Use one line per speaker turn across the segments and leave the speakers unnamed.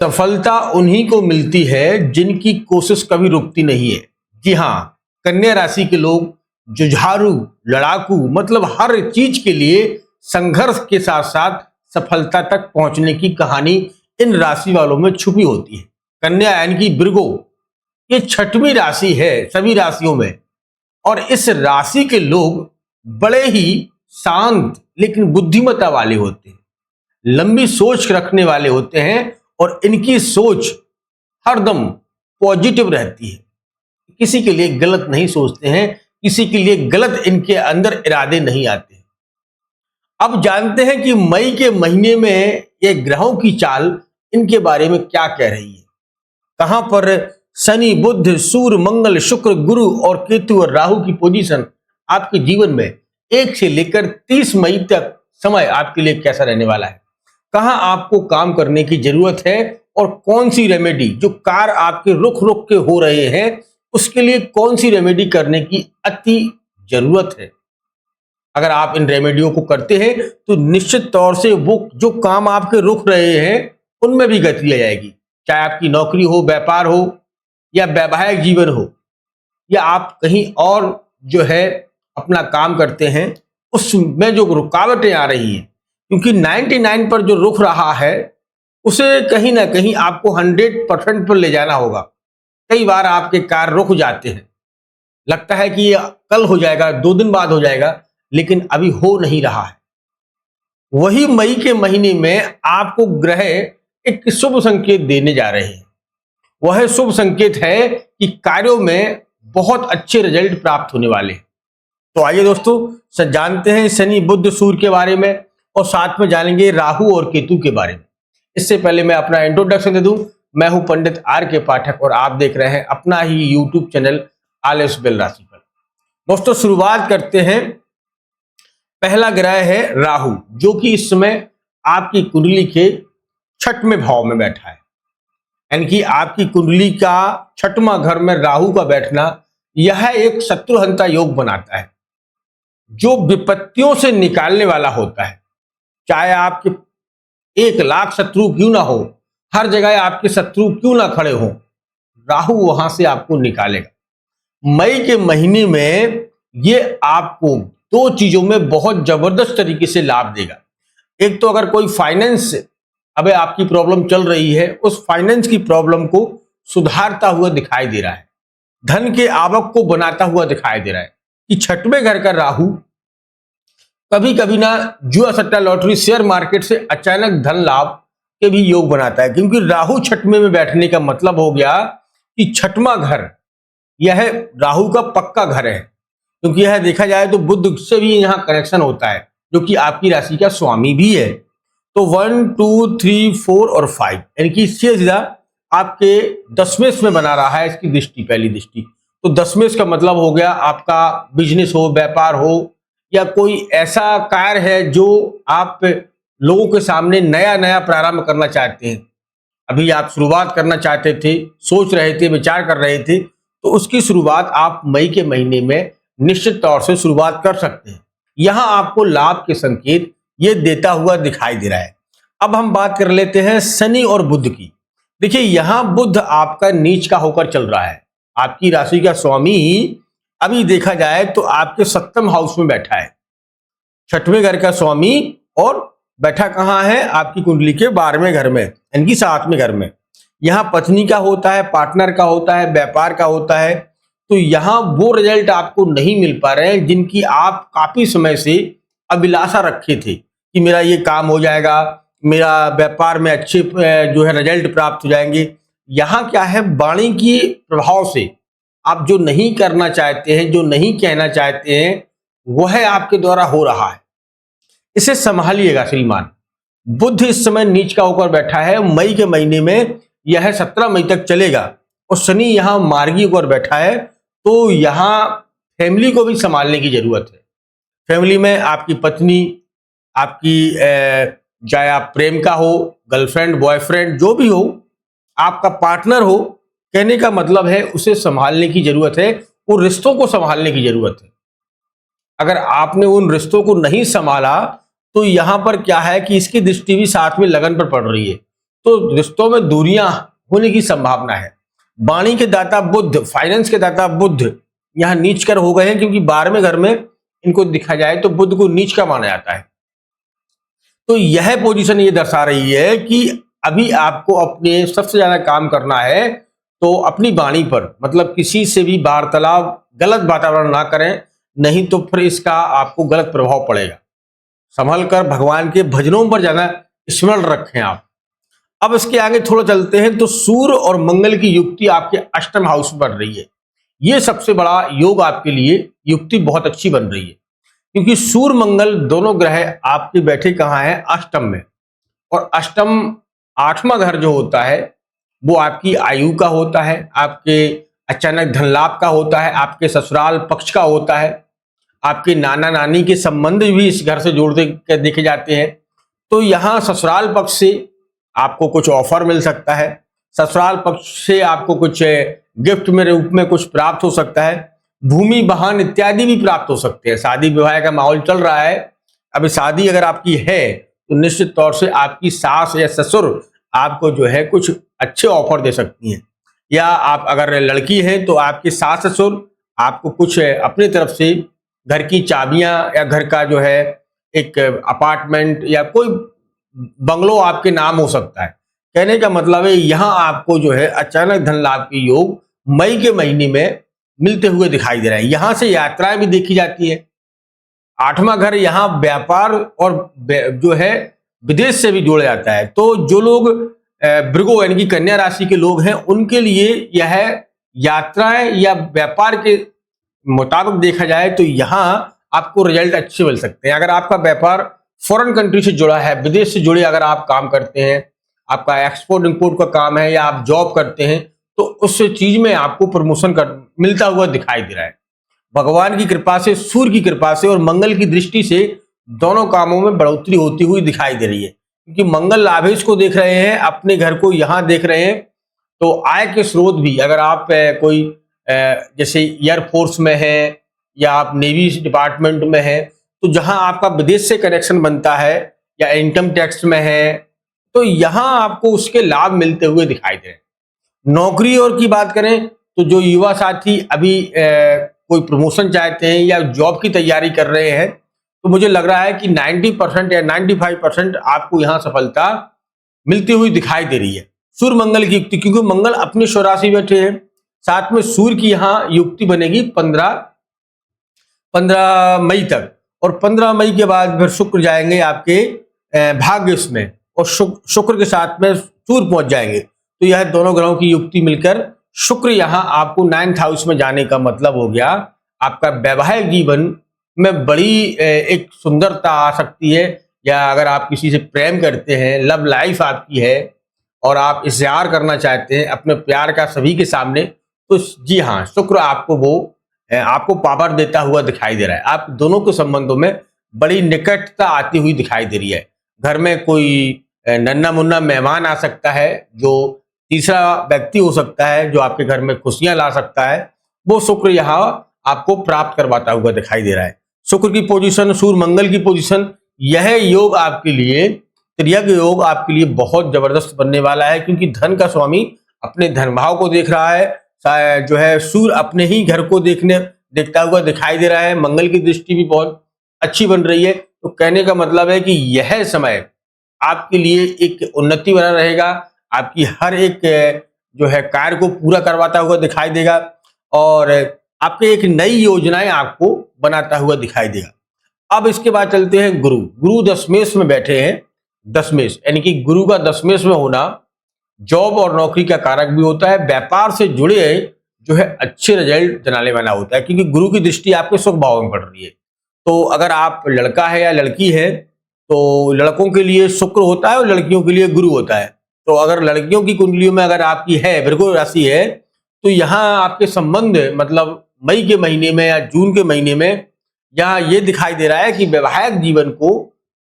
सफलता उन्हीं को मिलती है जिनकी कोशिश कभी रुकती नहीं है। जी हाँ, कन्या राशि के लोग जुझारू, लड़ाकू, मतलब हर चीज के लिए संघर्ष के साथ साथ सफलता तक पहुंचने की कहानी इन राशि वालों में छुपी होती है। कन्या यानी कि वृगो, ये छठवीं राशि है सभी राशियों में, और इस राशि के लोग बड़े ही शांत लेकिन बुद्धिमत्ता वाले होते हैं, लंबी सोच रखने वाले होते हैं, और इनकी सोच हरदम पॉजिटिव रहती है। किसी के लिए गलत नहीं सोचते हैं, किसी के लिए गलत इनके अंदर इरादे नहीं आते। अब जानते हैं कि मई के महीने में ये ग्रहों की चाल इनके बारे में क्या कह रही है। कहां पर शनि, बुध, सूर्य, मंगल, शुक्र, गुरु और केतु और राहु की पोजीशन आपके जीवन में 1 से लेकर 30 मई तक समय आपके लिए कैसा रहने वाला है, कहां आपको काम करने की जरूरत है, और कौन सी रेमेडी, जो कार आपके रुक रुक के हो रहे हैं उसके लिए कौन सी रेमेडी करने की अति जरूरत है। अगर आप इन रेमेडियों को करते हैं तो निश्चित तौर से वो जो काम आपके रुक रहे हैं उनमें भी गति आ जाएगी। चाहे आपकी नौकरी हो, व्यापार हो, या वैवाहिक जीवन हो, या आप कहीं और जो है अपना काम करते हैं, उसमें जो रुकावटें आ रही हैं, क्योंकि 99 पर जो रुक रहा है उसे कहीं ना कहीं आपको 100% पर ले जाना होगा। कई बार आपके कार्य रुक जाते हैं, लगता है कि ये कल हो जाएगा, 2 दिन बाद हो जाएगा, लेकिन अभी हो नहीं रहा है। वही मई के महीने में आपको ग्रह एक शुभ संकेत देने जा रहे हैं। वह शुभ संकेत है कि कार्यों में बहुत अच्छे रिजल्ट प्राप्त होने वाले हैं। तो आइए दोस्तों जानते हैं शनि, बुध, सूर्य के बारे में, और साथ में जानेंगे राहु और केतु के बारे में। इससे पहले मैं अपना इंट्रोडक्शन दे दूं। मैं हूं पंडित आर के पाठक और आप देख रहे हैं अपना ही यूट्यूब चैनल आलस बेल राशिफल। दोस्तों शुरुआत करते हैं। पहला ग्रह है राहु, जो कि इस समय आपकी कुंडली के 6वें भाव में बैठा है, यानी कि आपकी कुंडली का 6वां घर में राहु का बैठना यह एक शत्रुहंता योग बनाता है, जो विपत्तियों से निकालने वाला होता है। चाहे आपके 1 लाख शत्रु क्यों ना हो, हर जगह आपके शत्रु क्यों ना खड़े हो, राहु वहां से आपको निकालेगा। मई के महीने में ये आपको 2 चीजों में बहुत जबरदस्त तरीके से लाभ देगा। एक तो अगर कोई फाइनेंस अबे आपकी प्रॉब्लम चल रही है, उस फाइनेंस की प्रॉब्लम को सुधारता हुआ दिखाई दे रहा है, धन के आवक को बनाता हुआ दिखाई दे रहा है। कि 6वें घर का राहु कभी कभी ना जुआ, सट्टा, लॉटरी, शेयर मार्केट से अचानक धन लाभ के भी योग बनाता है, क्योंकि राहु 6वें में बैठने का मतलब हो गया कि 6वां घर यह राहु का पक्का घर है, क्योंकि यह देखा जाए तो बुध से भी यहां कनेक्शन होता है, जो कि आपकी राशि का स्वामी भी है। तो 1, 2, 3, 4 और 5 यानी कि सीधा आपके 10वें में बना रहा है इसकी दृष्टि, पहली दृष्टि। तो 10वें का मतलब हो गया आपका बिजनेस हो, व्यापार हो, या कोई ऐसा कार्य है जो आप लोगों के सामने नया नया प्रारंभ करना चाहते हैं। अभी आप शुरुआत करना चाहते थे, सोच रहे थे, विचार कर रहे थे, तो उसकी शुरुआत आप मई के महीने में निश्चित तौर से शुरुआत कर सकते हैं। यहां आपको लाभ के संकेत ये देता हुआ दिखाई दे रहा है। अब हम बात कर लेते हैं शनि और बुध की। देखिए यहां बुध आपका नीच का होकर चल रहा है, आपकी राशि का स्वामी ही अभी देखा जाए तो आपके 7वें हाउस में बैठा है, 6वें घर का स्वामी, और बैठा कहां है, आपकी कुंडली के 12वें घर में, यानी कि 7वें घर में। यहां पत्नी का होता है, पार्टनर का होता है, व्यापार का होता है। तो यहां वो रिजल्ट आपको नहीं मिल पा रहे हैं जिनकी आप काफी समय से अभिलाषा रखे थे कि मेरा ये काम हो जाएगा, मेरा व्यापार में अच्छे जो है रिजल्ट प्राप्त हो जाएंगे। यहां क्या है, वाणी की प्रभाव से आप जो नहीं करना चाहते हैं, जो नहीं कहना चाहते हैं, वह आपके द्वारा हो रहा है। इसे संभालिएगा श्रीमान। बुध इस समय नीच का होकर बैठा है, मई के महीने में यह 17 मई तक चलेगा, और शनि यहां मार्गी होकर बैठा है। तो यहां फैमिली को भी संभालने की जरूरत है। फैमिली में आपकी पत्नी, आपकी चाहे आप प्रेम का हो, गर्लफ्रेंड, बॉयफ्रेंड, जो भी हो, आपका पार्टनर हो, कहने का मतलब है उसे संभालने की जरूरत है, उन रिश्तों को संभालने की जरूरत है। अगर आपने उन रिश्तों को नहीं संभाला तो यहां पर क्या है कि इसकी दृष्टि भी साथ में लगन पर पड़ रही है। तो रिश्तों में दूरियां होने की संभावना है। वाणी के दाता बुध, फाइनेंस के दाता बुध यहाँ नीच कर हो गए हैं, क्योंकि 12वें घर में इनको देखा जाए तो बुध को नीच का माना जाता है। तो यह पोजीशन ये दर्शा रही है कि अभी आपको अपने सबसे ज्यादा काम करना है तो अपनी वाणी पर, मतलब किसी से भी वार्तालाप गलत वातावरण ना करें, नहीं तो फिर इसका आपको गलत प्रभाव पड़ेगा। संभल कर भगवान के भजनों पर ज्यादा स्मरण रखें आप। अब इसके आगे थोड़ा चलते हैं तो सूर्य और मंगल की युक्ति आपके अष्टम हाउस में बन रही है। ये सबसे बड़ा योग आपके लिए, युक्ति बहुत अच्छी बन रही है, क्योंकि सूर्य मंगल दोनों ग्रह आपके बैठे कहाँ हैं? अष्टम में। और अष्टम 8वां घर जो होता है वो आपकी आयु का होता है, आपके अचानक धन लाभ का होता है, आपके ससुराल पक्ष का होता है, आपके नाना नानी के संबंध भी इस घर से जोड़ते देखे जाते हैं। तो यहाँ ससुराल पक्ष से आपको कुछ ऑफर मिल सकता है, ससुराल पक्ष से आपको कुछ गिफ्ट में रूप में कुछ प्राप्त हो सकता है, भूमि वाहन इत्यादि भी प्राप्त हो सकते हैं। शादी विवाह का माहौल चल रहा है, अभी शादी अगर आपकी है तो निश्चित तौर से आपकी सास या ससुर आपको जो है कुछ अच्छे ऑफर दे सकती हैं, या आप अगर लड़की हैं तो आपकी सास ससुर आपको कुछ अपनी तरफ से घर की चाबियां या घर का जो है एक अपार्टमेंट या कोई बंगलो आपके नाम हो सकता है। कहने का मतलब है यहाँ आपको जो है अचानक धन लाभ के योग मई के महीने में मिलते हुए दिखाई दे रहा है। यहाँ से यात्राएं भी देखी जाती है। 8वां घर यहाँ व्यापार और जो है विदेश से भी जोड़ा जाता है। तो जो लोग भृगु यानी कि कन्या राशि के लोग हैं उनके लिए यह यात्राएं या व्यापार के मुताबिक देखा जाए तो यहाँ आपको रिजल्ट अच्छे मिल सकते हैं। अगर आपका व्यापार फॉरेन कंट्री से जुड़ा है, विदेश से जुड़े अगर आप काम करते हैं, आपका एक्सपोर्ट इंपोर्ट का काम है या आप जॉब करते हैं, तो उस चीज में आपको प्रमोशन मिलता हुआ दिखाई दे रहा है। भगवान की कृपा से, सूर्य की कृपा से और मंगल की दृष्टि से दोनों कामों में बढ़ोतरी होती हुई दिखाई दे रही है, क्योंकि मंगल लाभेश को देख रहे हैं, अपने घर को यहाँ देख रहे हैं। तो आय के स्रोत भी, अगर आप कोई जैसे एयरफोर्स में है या आप नेवी डिपार्टमेंट में है, तो जहां आपका विदेश से कनेक्शन बनता है या इनकम टैक्स में है, तो यहां आपको उसके लाभ मिलते हुए दिखाई दे रहे हैं। नौकरी और की बात करें तो जो युवा साथी अभी कोई प्रमोशन चाहते हैं या जॉब की तैयारी कर रहे हैं, तो मुझे लग रहा है कि 90% या 95% आपको यहाँ सफलता मिलती हुई दिखाई दे रही है। सूर्य मंगल की युक्ति, क्योंकि मंगल अपने स्वराशि बैठे हैं, साथ में सूर्य की यहाँ युक्ति बनेगी 15 मई तक, और 15 मई के बाद फिर शुक्र जाएंगे आपके भाग्य में, और शुक्र के साथ में सूर्य पहुंच जाएंगे। तो यह दोनों ग्रहों की युक्ति मिलकर शुक्र यहाँ आपको 9th हाउस में जाने का मतलब हो गया आपका वैवाहिक जीवन में बड़ी एक सुंदरता आ सकती है, या अगर आप किसी से प्रेम करते हैं, लव लाइफ आपकी है और आप इज़हार करना चाहते हैं अपने प्यार का सभी के सामने, तो जी हाँ, शुक्र आपको पावर देता हुआ दिखाई दे रहा है। आप दोनों के संबंधों में बड़ी निकटता आती हुई दिखाई दे रही है। घर में कोई नन्ना मुन्ना मेहमान आ सकता है, जो तीसरा व्यक्ति हो सकता है, जो आपके घर में खुशियां ला सकता है, वो शुक्र यहाँ आपको प्राप्त करवाता हुआ दिखाई दे रहा है। शुक्र की पोजीशन, सूर्य मंगल की पोजीशन, यह योग आपके लिए, त्रियग योग आपके लिए बहुत जबरदस्त बनने वाला है, क्योंकि धन का स्वामी अपने धन भाव को देख रहा है, जो है सूर्य अपने ही घर को देखता हुआ दिखाई दे रहा है, मंगल की दृष्टि भी बहुत अच्छी बन रही है। तो कहने का मतलब है कि यह समय आपके लिए एक उन्नति बना रहेगा, आपकी हर एक जो है कार्य को पूरा करवाता हुआ दिखाई देगा, और आपके एक नई योजनाएं आपको बनाता हुआ दिखाई देगा। अब इसके बाद चलते हैं गुरु दशमेश में बैठे हैं। दशमेश यानी कि गुरु का दशमेश में होना जॉब और नौकरी का कारक भी होता है, व्यापार से जुड़े जो है अच्छे रिजल्ट दिलाने वाला होता है, क्योंकि गुरु की दृष्टि आपके सुख भाव में पड़ रही है। तो अगर आप लड़का है या लड़की है तो लड़कों के लिए शुक्र होता है और लड़कियों के लिए गुरु होता है। तो अगर लड़कियों की कुंडलियों में अगर आपकी है वृश्चिक राशि है, तो यहाँ आपके संबंध मतलब मई के महीने में या जून के महीने में यहाँ ये दिखाई दे रहा है कि वैवाहिक जीवन को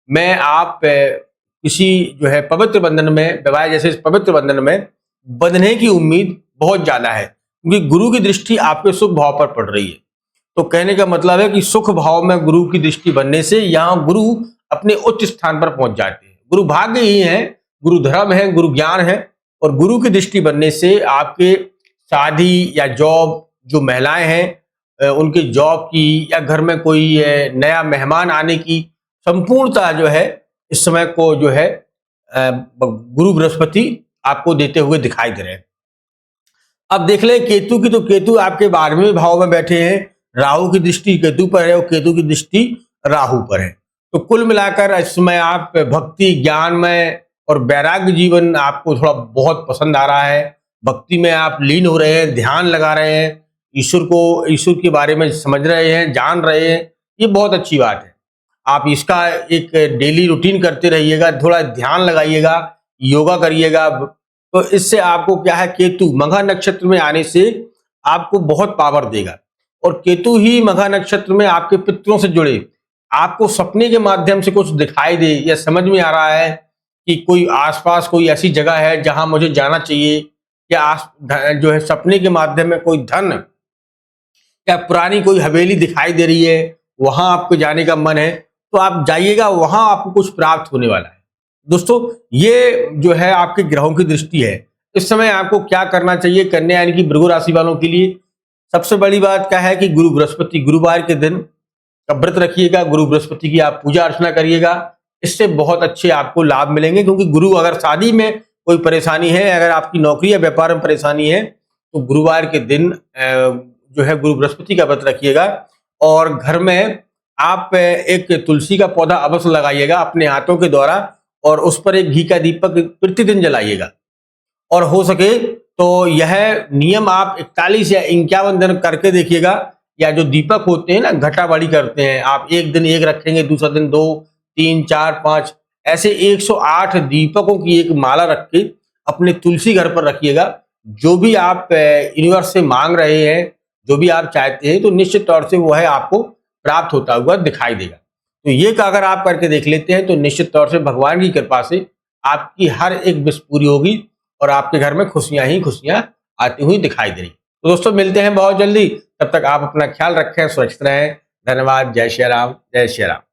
में आप किसी जो है पवित्र बंधन में, विवाह जैसे पवित्र बंधन में बंधने की उम्मीद बहुत ज्यादा है, क्योंकि गुरु की दृष्टि आपके सुख भाव पर पड़ रही है। तो कहने का मतलब है कि सुख भाव में गुरु की दृष्टि बनने से यहाँ गुरु अपने उच्च स्थान पर पहुंच जाते हैं। गुरु भाग्य ही है गुरु धर्म है, गुरु ज्ञान है। और गुरु की दृष्टि बनने से आपके शादी या जॉब, जो महिलाएं हैं उनके जॉब की, या घर में कोई नया मेहमान आने की संपूर्णता जो है इस समय को जो है गुरु बृहस्पति आपको देते हुए दिखाई दे रहे हैं। अब देख लें केतु की, तो केतु आपके 12वें भाव में बैठे हैं, राहु की दृष्टि केतु पर है और केतु की दृष्टि राहु पर है। तो कुल मिलाकर इस समय आप भक्ति, ज्ञान में और वैराग्य जीवन आपको थोड़ा बहुत पसंद आ रहा है। भक्ति में आप लीन हो रहे हैं, ध्यान लगा रहे हैं, ईश्वर के बारे में समझ रहे हैं, जान रहे हैं, ये बहुत अच्छी बात है। आप इसका एक डेली रूटीन करते रहिएगा, थोड़ा ध्यान लगाइएगा, योगा करिएगा। तो इससे आपको क्या है, केतु मघा नक्षत्र में आने से आपको बहुत पावर देगा। और केतु ही मघा नक्षत्र में आपके पितरों से जुड़े, आपको सपने के माध्यम से कुछ दिखाई दे या समझ में आ रहा है कि कोई आसपास कोई ऐसी जगह है जहां मुझे जाना चाहिए, या जो है सपने के माध्यम में कोई धन या पुरानी कोई हवेली दिखाई दे रही है, वहां आपको जाने का मन है, तो आप जाइएगा, वहां आपको कुछ प्राप्त होने वाला है। दोस्तों, ये जो है आपके ग्रहों की दृष्टि है। इस समय आपको क्या करना चाहिए कन्या यानी कि भृगु राशि वालों के लिए? सबसे बड़ी बात क्या है कि गुरु बृहस्पति, गुरुवार के दिन का व्रत रखिएगा, गुरु बृहस्पति की आप पूजा अर्चना करिएगा। इससे बहुत अच्छे आपको लाभ मिलेंगे, क्योंकि गुरु, अगर शादी में कोई परेशानी है, अगर आपकी नौकरी या व्यापार में परेशानी है, तो गुरुवार के दिन जो है गुरु बृहस्पति का व्रत रखिएगा। और घर में आप एक तुलसी का पौधा अवश्य लगाइएगा अपने हाथों के द्वारा, और उस पर एक घी का दीपक प्रतिदिन जलाइएगा। और हो सके तो यह नियम आप 41 या 51 दिन करके देखिएगा। या जो दीपक होते हैं ना, घटाबाड़ी करते हैं, आप एक दिन एक रखेंगे, दूसरा दिन 2, 3, 4, 5, ऐसे 108 दीपकों की एक माला रख के अपने तुलसी घर पर रखिएगा। जो भी आप यूनिवर्स से मांग रहे हैं, जो भी आप चाहते हैं, तो निश्चित तौर से वो है आपको प्राप्त होता हुआ दिखाई देगा। तो ये अगर आप करके देख लेते हैं तो निश्चित तौर से भगवान की कृपा से आपकी हर एक विश पूरी होगी और आपके घर में खुशियां ही खुशियां आती हुई दिखाई दे रही। तो दोस्तों, मिलते हैं बहुत जल्दी, तब तक आप अपना ख्याल रखें, सुरक्षित रहें। धन्यवाद। जय श्री राम, जय श्री राम।